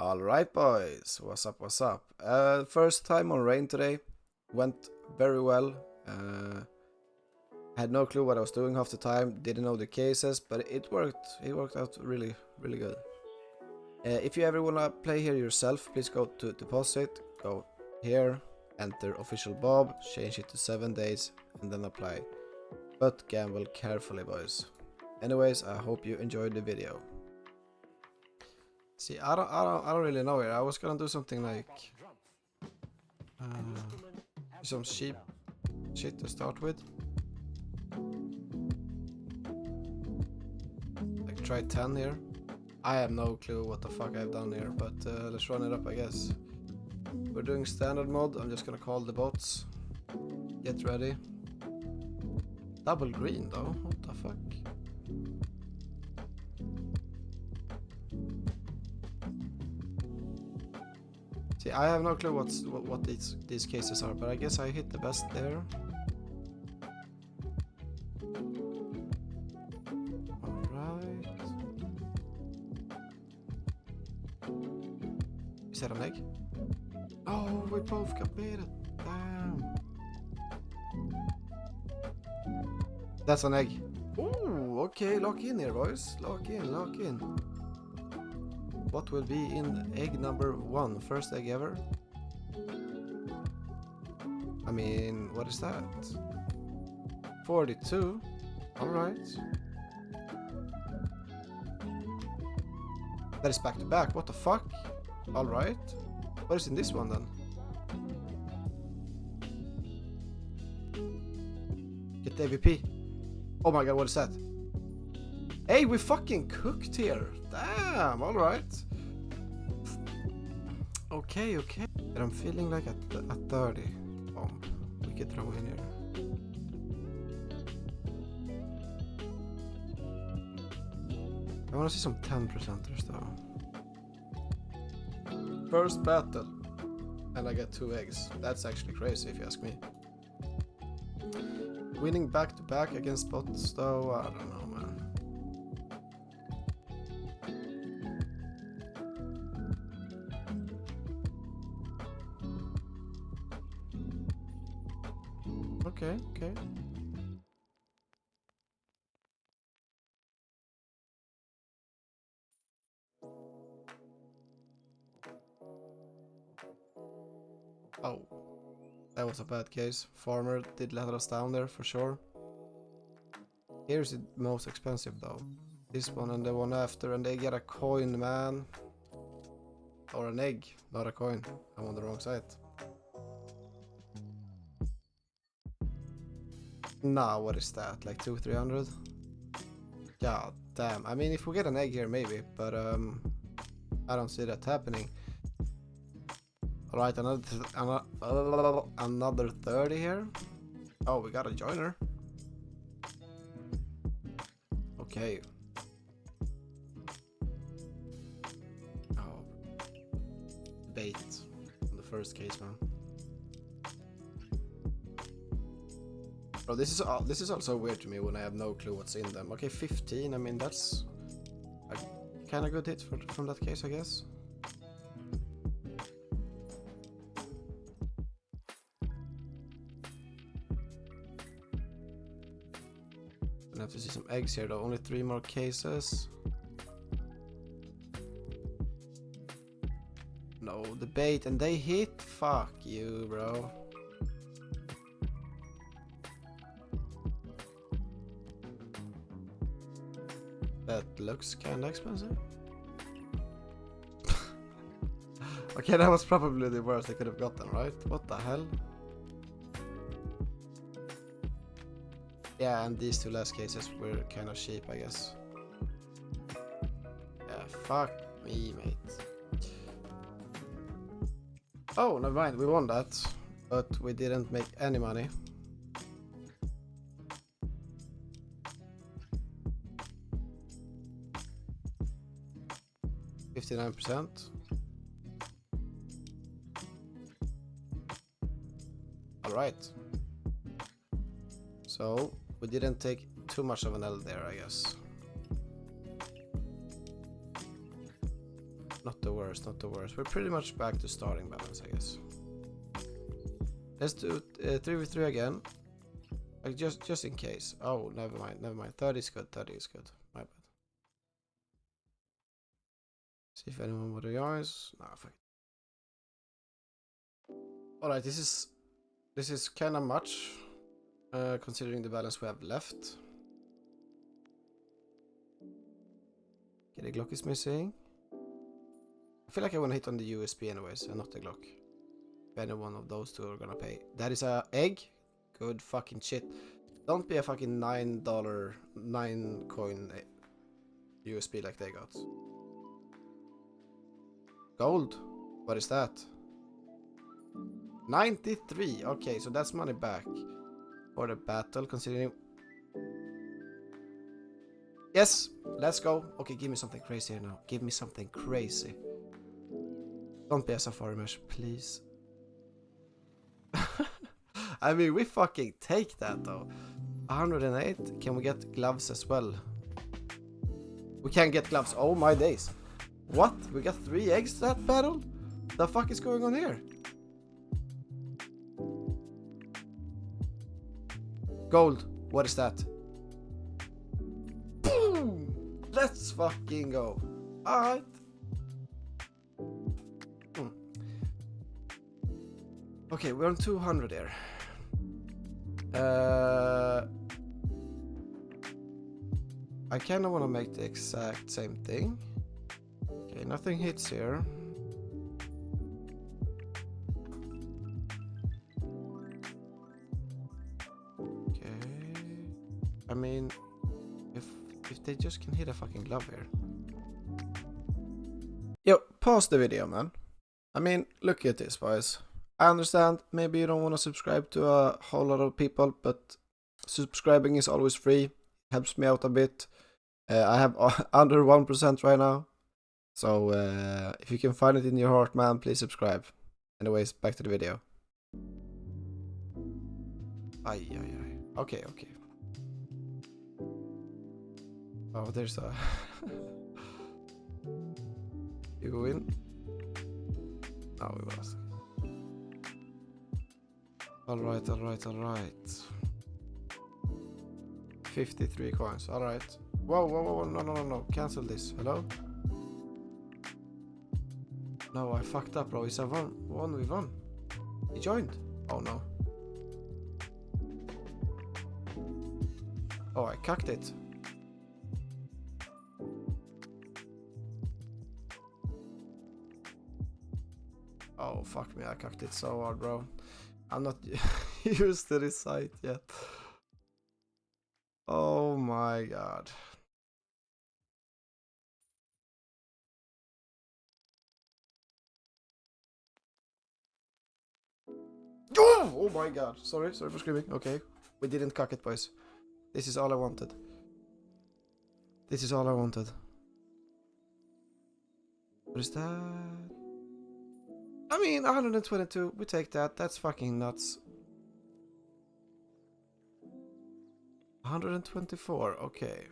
Alright boys, what's up? First time on rain today, went very well. Had no clue what I was doing half the time, didn't know the cases, but it worked out really good. If you ever wanna play here yourself, please go to deposit, go here, enter official Bob, change it to 7 days, and then apply. But gamble carefully boys. Anyways, I hope you enjoyed the video. See, I don't really know here. I was gonna do something like some cheap shit to start with. Like try 10 here. I have no clue what the fuck I've done here, but let's run it up, I guess. We're doing standard mode. I'm just gonna call the bots. Get ready. Double green though. What the fuck? See, I have no clue what these cases are, but I guess I hit the best there. Alright. Is that an egg? Oh, we both got made it. Damn. That's an egg. Ooh, okay, lock in here, boys. Lock in. What will be in egg number 1? First egg ever? I mean, what is that? 42? Alright. That is back to back. What the fuck? Alright. What is in this one then? Get the AVP. Oh my god, what is that? Hey, we fucking cooked here. Damn, alright. Okay. And I'm feeling like a 30 bomb we could throw in here. I wanna see some 10%ers though. First battle. And I get 2 eggs. That's actually crazy if you ask me. Winning back to back against bots though, I don't know, man. Okay. Oh, that was a bad case. Farmer did let us down there for sure. Here's the most expensive though. This one and the one after, and they get a coin, man. Or an egg, not a coin. I'm on the wrong side. Nah, what is that? Like 200-300? God damn. I mean, if we get an egg here, maybe, but I don't see that happening. Alright, another 30 here. Oh, we got a joiner. Okay. Oh, bait on the first case, man. Bro, this is also weird to me when I have no clue what's in them. Okay, 15. I mean, that's a kind of good hit from that case, I guess. I have to see some eggs here though. Only 3 more cases. No, the bait, and they hit. Fuck you, bro. That looks kinda expensive. Okay, that was probably the worst I could have gotten, right? What the hell? Yeah, and these 2 last cases were kind of cheap, I guess. Yeah, fuck me, mate. Oh, never mind, we won that. But we didn't make any money. %. Alright. So, we didn't take too much of an L there, I guess. Not the worst, not the worst. We're pretty much back to starting balance, I guess. Let's do 3v3 again. Like just in case. Oh, never mind, never mind. 30 is good, 30 is good. My bad. See if anyone would joins. Nah, fuck it. Alright, this is kinda much. Considering the balance we have left. Okay, the Glock is missing. I feel like I want to hit on the USB anyways, and not the Glock. If any one of those two are gonna pay. That is a egg. Good fucking shit. Don't be a fucking $9, 9 coin USB like they got. Gold. What is that? 93. Okay, so that's money back for the battle, considering. Yes, let's go. Okay, give me something crazy here now. Give me something crazy. Don't be a safari mesh, please. I mean, we fucking take that though. 108. Can we get gloves as well? We can get gloves. Oh my days. What? We got 3 eggs that battle? The fuck is going on here? Gold. What is that? Boom! Let's fucking go. Alright. Okay, we're on 200 there. I kind of want to make the exact same thing. Okay, nothing hits here. Okay. I mean, if they just can hit a fucking glove here. Yo, pause the video, man. I mean, look at this, boys. I understand, maybe you don't want to subscribe to a whole lot of people, but subscribing is always free. Helps me out a bit. I have under 1% right now. So, if you can find it in your heart, man, please subscribe. Anyways, back to the video. Ay. Okay. Oh, there's a... You go in? Oh, we lost. Alright. 53 coins, alright. Whoa, no. Cancel this. Hello? No, I fucked up, bro. It's a 1v1. He joined. Oh no. Oh, I cucked it. Oh, fuck me. I cucked it so hard, bro. I'm not used to this site yet. Oh my god. Oh my god. Sorry for screaming. Okay. We didn't cuck it, boys. This is all I wanted. What is that? I mean, 122. We take that. That's fucking nuts. 124. Okay.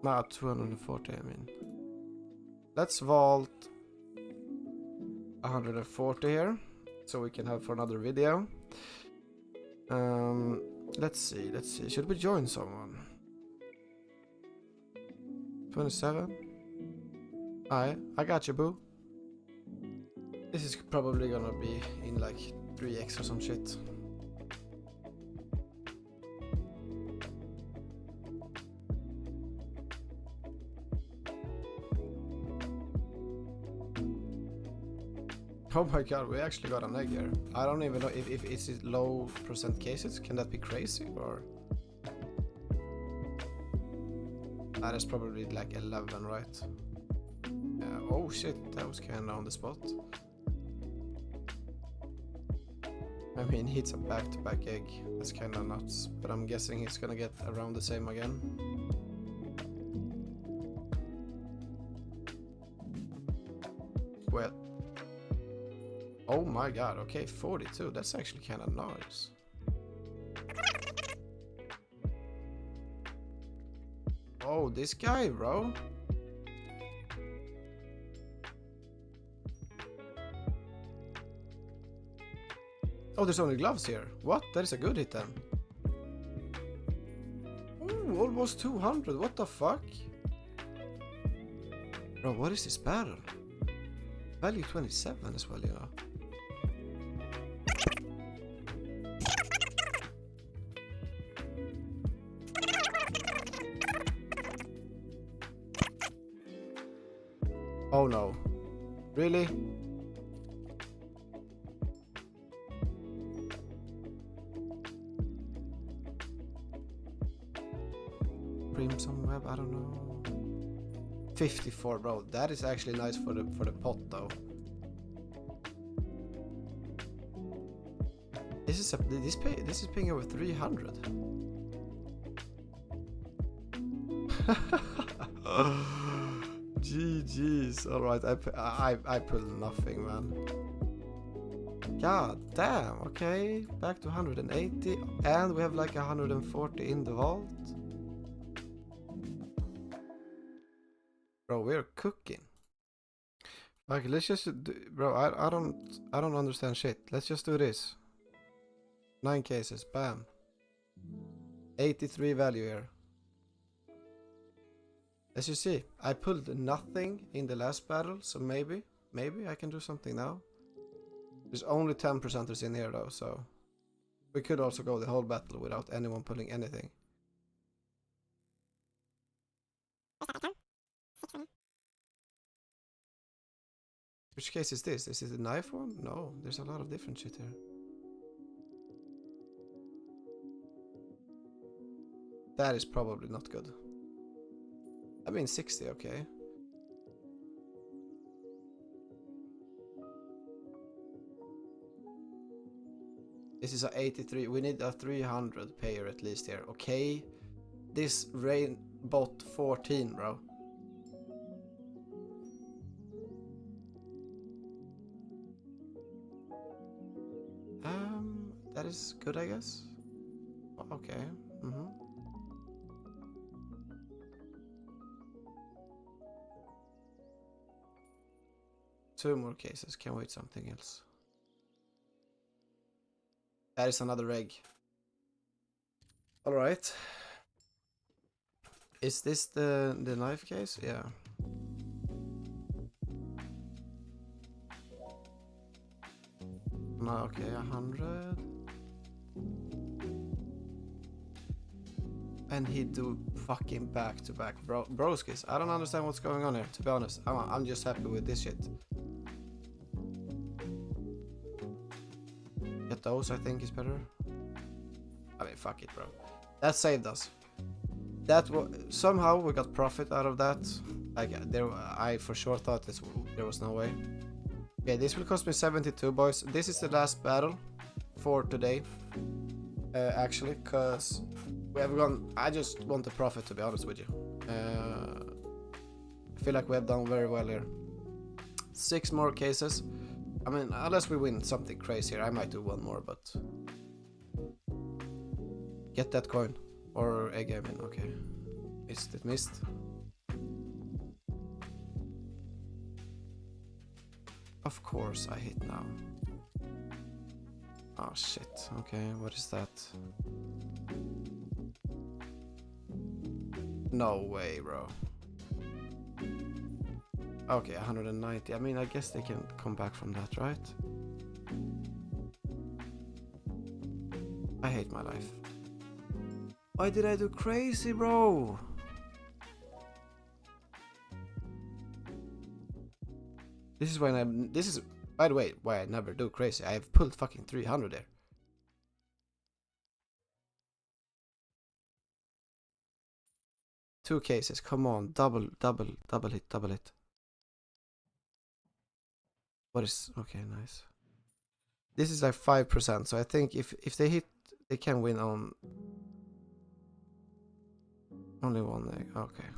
Nah, 240, I mean. Let's vault 140 here, so we can have for another video. Let's see. Should we join someone? 27. I got you, boo. This is probably gonna be in like 3x or some shit. Oh my god, we actually got an egg here. I don't even know if it's low percent cases. Can that be crazy or? That is probably like 11, right? Yeah, oh shit, that was kinda on the spot. I mean, he hits a back-to-back egg. That's kinda nuts, but I'm guessing he's gonna get around the same again. Well, oh my god, okay, 42. That's actually kinda nice. Oh, this guy, bro. Oh, there's only gloves here. What? That is a good hit then. Ooh, almost 200. What the fuck? Bro, what is this battle? Value 27 as well, you know. Oh no. Really? Crimson Web, I don't know. 54, bro. That is actually nice for the pot though. This is paying over 300. GG's. Alright, I pulled nothing, man. God damn, okay. Back to 180. And we have like 140 in the vault. Bro, we're cooking. Okay, let's just bro, I don't understand shit. Let's just do this. 9 cases, bam. 83 value here. As you see, I pulled nothing in the last battle, so maybe I can do something now. There's only 10%ers in here though, so we could also go the whole battle without anyone pulling anything. Which case is this? Is it the knife one? No, there's a lot of different shit here. That is probably not good. I mean 60, okay. This is a 83. We need a 300 payer at least here. Okay. This rain bot 14, bro. That is good, I guess. Okay. Mm-hmm. Two more cases. Can wait something else. That is another egg. All right. Is this the knife case? Yeah. Okay, 100. And he do fucking back to back, broskis. I don't understand what's going on here. To be honest, I'm just happy with this shit. Get those, I think, is better. I mean, fuck it, bro. That saved us. That somehow we got profit out of that. I for sure thought there was no way. Okay, this will cost me 72, boys. This is the last battle for today. Actually, cause we have gone. I just want the profit, to be honest with you. I feel like we have done very well here. 6 more cases. I mean, unless we win something crazy here, I might do one more, but... Get that coin. Or egg, I mean, okay. Missed it, missed. Of course I hit now. Oh shit, okay, what is that? No way, bro. Okay, 190. I mean, I guess they can come back from that, right? I hate my life. Why did I do crazy, bro? This is when this is, by the way, why I never do crazy. I have pulled fucking 300 there. Two cases, come on, double hit. What is, okay, nice. This is like 5%, so I think if they hit, they can win on only one egg. Okay.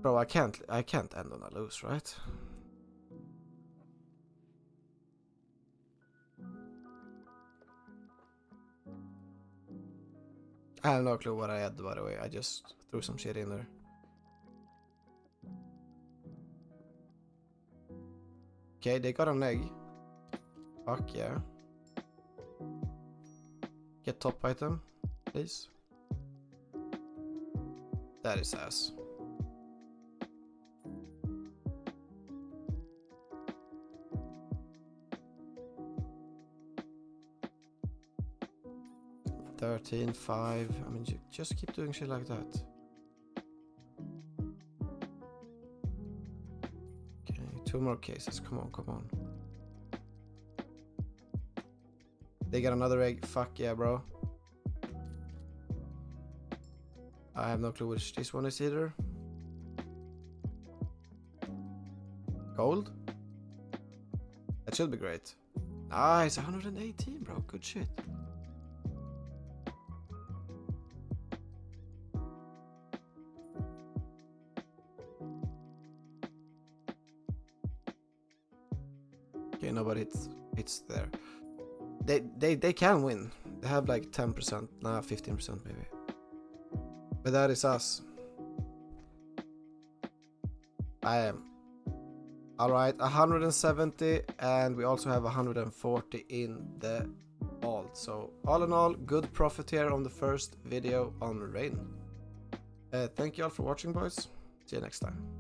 Bro, I can't end on a lose, right? I have no clue what I had, by the way. I just threw some shit in there. Okay, they got an egg. Fuck yeah. Get top item, please. That is ass. $13.5. I mean, just keep doing shit like that. Okay, 2 more cases. Come on, come on. They got another egg. Fuck yeah, bro. I have no clue which this one is either. Gold? That should be great. Nice, 118, bro. Good shit. Okay, nobody hits there. They can win. They have like 10%, nah, 15% maybe. But that is us. I am. Alright, 170, and we also have 140 in the vault. So all in all, good profit here on the first video on Rain. Thank you all for watching, boys. See you next time.